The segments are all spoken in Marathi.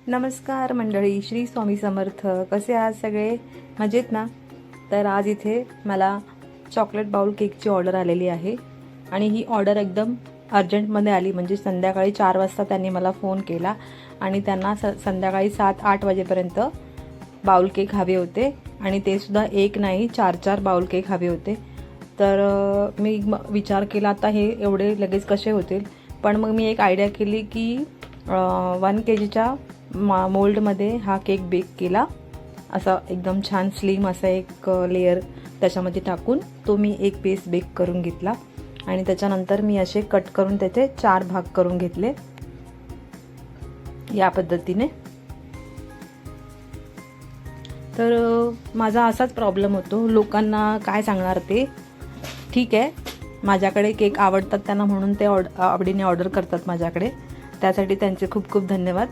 नमस्कार मंडळी, श्री स्वामी समर्थ. कसे आहात सगळे? मजेत ना? तर आज इथे मला चॉकलेट बाउल केकची ऑर्डर आलेली आहे आणि ही ऑर्डर एकदम अर्जंटमध्ये आली. म्हणजे संध्याकाळी 4 वाजता त्यांनी मला फोन केला आणि त्यांना संध्याकाळी 7-8 वाजेपर्यंत बाउल केक हवे होते आणि ते सुद्धा एक नाही 4-4 बाउल केक हवे होते. तर मी विचार केला आता हे एवढे लगेच कसे होतील. पण मग मी एक आयडिया केली की 1 kgच्या मोल्डमध्ये हा केक बेक केला. असा एकदम छान स्लिम असा एक लेयर त्याच्यामध्ये टाकून तो मी एक पीस बेक करून घेतला आणि त्याच्यानंतर मी असे कट करून त्याचे 4 भाग करून घेतले या पद्धतीने. तर माझा असाच प्रॉब्लेम होतो, लोकांना काय सांगणार ते. ठीक आहे, माझ्याकडे केक आवडतात त्यांना म्हणून ते आवडीने ऑर्डर करतात माझ्याकडे, त्यासाठी त्यांचे खूप खूप धन्यवाद.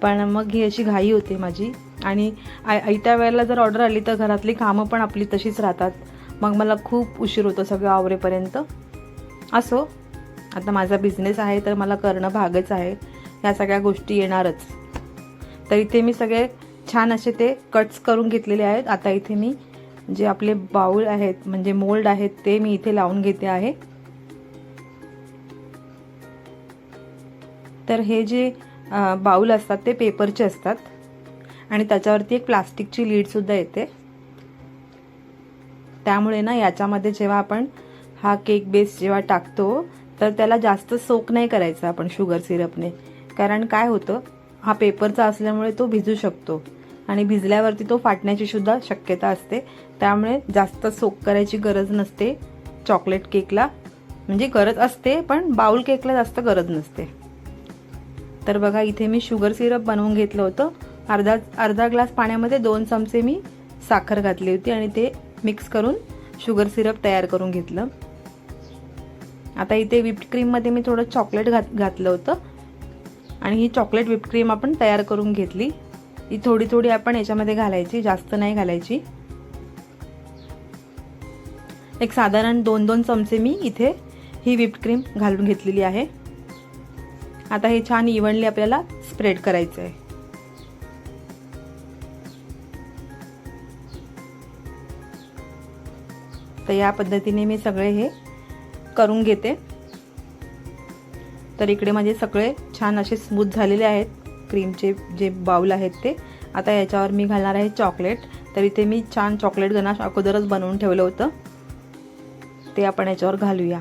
पण मग ही अशी घाई होते माझी आणि आयत्या वेळेला जर ऑर्डर आली तर घरातली कामं पण आपली तशीच राहतात. मग मला खूप उशीर होतो सगळं आवरेपर्यंत. असो, आता माझा बिझनेस आहे तर मला करणं भागच आहे, ह्या सगळ्या गोष्टी येणारच. तर इथे मी सगळे छान असे ते कट्स करून घेतलेले आहेत. आता इथे मी जे आपले बाउल आहेत म्हणजे मोल्ड आहेत ते मी इथे लावून घेते आहे. तर हे जे बाउल असतात ते पेपरचे असतात आणि त्याच्यावरती एक प्लास्टिकची लीडसुद्धा येते. त्यामुळे ना याच्यामध्ये जेव्हा आपण हा केक बेस जेव्हा टाकतो तर त्याला जास्त सोक नाही करायचं आपण शुगर सिरपने. कारण काय होतं, हा पेपरचा असल्यामुळे तो भिजू शकतो आणि भिजल्यावरती तो फाटण्याची सुद्धा शक्यता असते. त्यामुळे जास्त सोक करायची गरज नसते चॉकलेट केकला. म्हणजे गरज असते पण बाउल केकला जास्त गरज नसते. तर बघा इथे मी शुगर सिरप बनवून घेतलं होतं. अर्धा ग्लास पाण्यामध्ये 2 चमचे मी साखर घातली होती आणि ते मिक्स करून शुगर सिरप तयार करून घेतलं. आता इथे व्हिप्ड क्रीममध्ये मी थोडं चॉकलेट घातलं होतं आणि ही चॉकलेट व्हिप्ड क्रीम आपण तयार करून घेतली. ही थोडी थोडी आपण याच्यामध्ये घालायची, जास्त नाही घालायची. एक साधारण 2-2 चमचे मी इथे ही व्हिप्ड क्रीम घालून घेतलेली आहे. आता हे छान इव्हनली आपल्याला स्प्रेड करायचं आहे. तर या पद्धतीने मी सगळे हे करून घेते. तर इकडे माझे सगळे छान असे स्मूथ झालेले आहेत क्रीमचे जे बाउल आहेत ते. आता याच्यावर मी घालणार आहे चॉकलेट. तर इथे मी छान चॉकलेट गनाश अगोदरच बनवून ठेवलं होतं, ते आपण याच्यावर घालूया.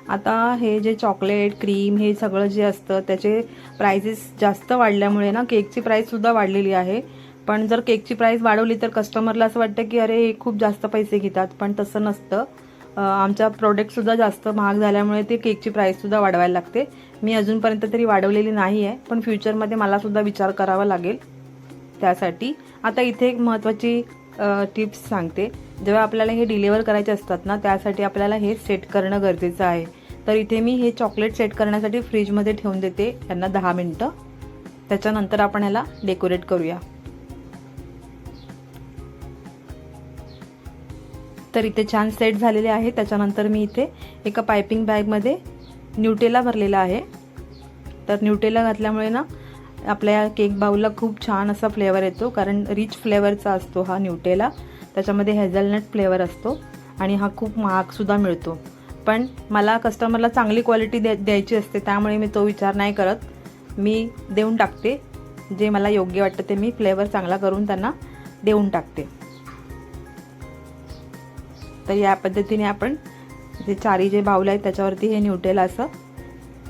आता हे जे चॉकलेट क्रीम हे सगळं जे असतं त्याचे प्राइसेस जास्त वाढल्यामुळे ना केकची प्राईससुद्धा वाढलेली आहे. पण जर केकची प्राईस वाढवली तर कस्टमरला असं वाटतं की अरे हे खूप जास्त पैसे घेतात, पण तसं नसतं. आमचा प्रोडक्टसुद्धा जास्त महाग झाल्यामुळे ते केकची प्राईससुद्धा वाढवायला लागते. मी अजूनपर्यंत तरी वाढवलेली नाही आहे, पण फ्युचरमध्ये मलासुद्धा विचार करावा लागेल त्यासाठी. आता इथे एक महत्त्वाची टिप्स सांगते. जेव्हा आपल्याला हे डिलिव्हर करायचे असतात ना त्यासाठी आपल्याला हे सेट करणं गरजेचं आहे. तर इथे मी हे चॉकलेट सेट करण्यासाठी फ्रीजमध्ये ठेवून देते यांना 10 मिनिटं. त्याच्यानंतर आपण ह्याला डेकोरेट करूया. तर इथे छान सेट झालेले आहे. त्याच्यानंतर मी इथे एका पायपिंग बॅगमध्ये न्यूटेला भरलेला आहे. तर न्यूटेला घातल्यामुळे ना आपल्या केक बाउलला खूप छान असा फ्लेवर येतो, कारण रिच फ्लेवरचा असतो हा न्यूटेला. त्याच्यामध्ये हेझलनट फ्लेवर असतो आणि हा खूप महागसुद्धा मिळतो. पण मला कस्टमरला चांगली क्वालिटी द्यायची असते, त्यामुळे मी तो विचार नाही करत. मी देऊन टाकते जे मला योग्य वाटतं ते, मी फ्लेवर चांगला करून त्यांना देऊन टाकते. तर या पद्धतीने आपण जे चारी जे बाउल आहेत त्याच्यावरती हे न्यूटेला असं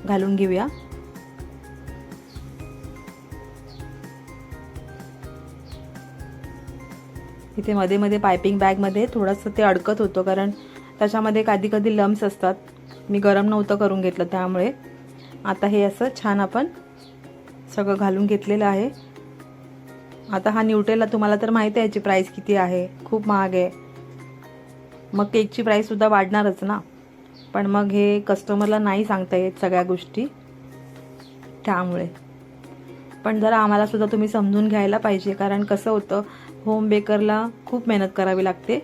घालून घेऊया. इथे मध्ये मध्ये पायपिंग बॅगमध्ये थोडंसं ते अडकत होतं, कारण त्याच्यामध्ये कधी कधी लम्स असतात. मी गरम नव्हतं करून घेतलं त्यामुळे. आता हे असं छान आपण सगळं घालून घेतलेलं आहे. आता हा न्यूटेला तुम्हाला तर माहिती आहे याची प्राईस किती आहे, खूप महाग आहे. मग केकची प्राईससुद्धा वाढणारच ना. पण मग हे कस्टमरला नाही सांगता येत सगळ्या गोष्टी, त्यामुळे. पण जरा आम्हाला सुद्धा तुम्ही समजून घ्यायला पाहिजे, कारण कसं होतं होम बेकरला खूप मेहनत करावी लागते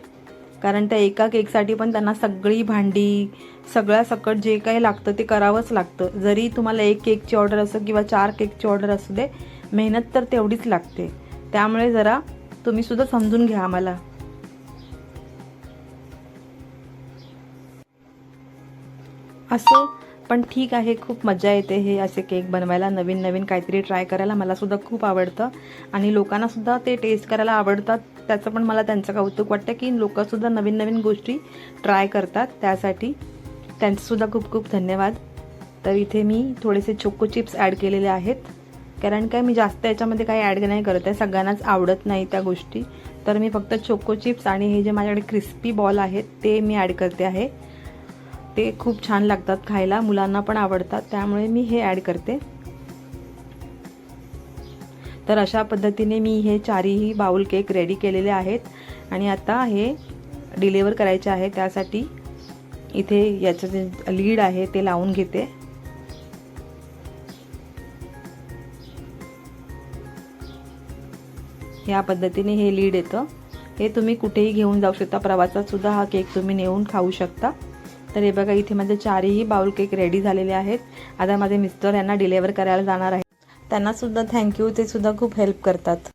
कारण त्या एका केकसाठी पण त्यांना सगळी भांडी सगळ्या सकट जे काही लागतं ते करावंच लागतं. जरी तुम्हाला 1 केकची ऑर्डर असो किंवा 4 केकची ऑर्डर असू दे, मेहनत तर तेवढीच लागते. त्यामुळे जरा तुम्ही सुद्धा समजून घ्या आम्हाला. असो, पण ठीक आहे, खूप मजा येते हे असे केक बनवायला, नवीन नवीन काहीतरी ट्राय करायला. मला सुद्धा खूप आवडतं आणि लोकांना सुद्धा ते टेस्ट करायला आवडतात. त्याचं पण मला त्यांचं कौतुक वाटतं की लोकंसुद्धा नवीन नवीन गोष्टी ट्राय करतात. त्यासाठी त्यांचंसुद्धा खूप खूप धन्यवाद. तर इथे मी थोडेसे चोको चिप्स ॲड केलेले आहेत, कारण काय मी जास्त याच्यामध्ये काही ॲड नाही करत आहे, सगळ्यांनाच आवडत नाही त्या गोष्टी. तर मी फक्त चोको चिप्स आणि हे जे माझ्याकडे क्रिस्पी बॉल आहेत ते मी ॲड करते आहे. ते खूप छान लागतात खायला, मुलांना पण आवडतात, त्यामुळे मी हे ॲड करते. तर अशा पद्धतीने मी हे 4ही बाउल केक रेडी केलेले आहेत आणि आता हे डिलिव्हर करायचे आहे. त्यासाठी इथे याचं जे लीड आहे ते लावून घेते. या पद्धतीने हे लीड येतं. हे तुम्ही कुठेही घेऊन जाऊ शकता, प्रवासात सुद्धा हा केक तुम्ही नेऊन खाऊ शकता. तर हे बघा, इथे माझे 4ही बाउल केक रेडी झालेले आहेत. आता माझे मिस्टर यांना डिलिव्हर करायला जाणार आहेत. त्यांना सुद्धा थँक्यू, ते सुद्धा खूप हेल्प करतात.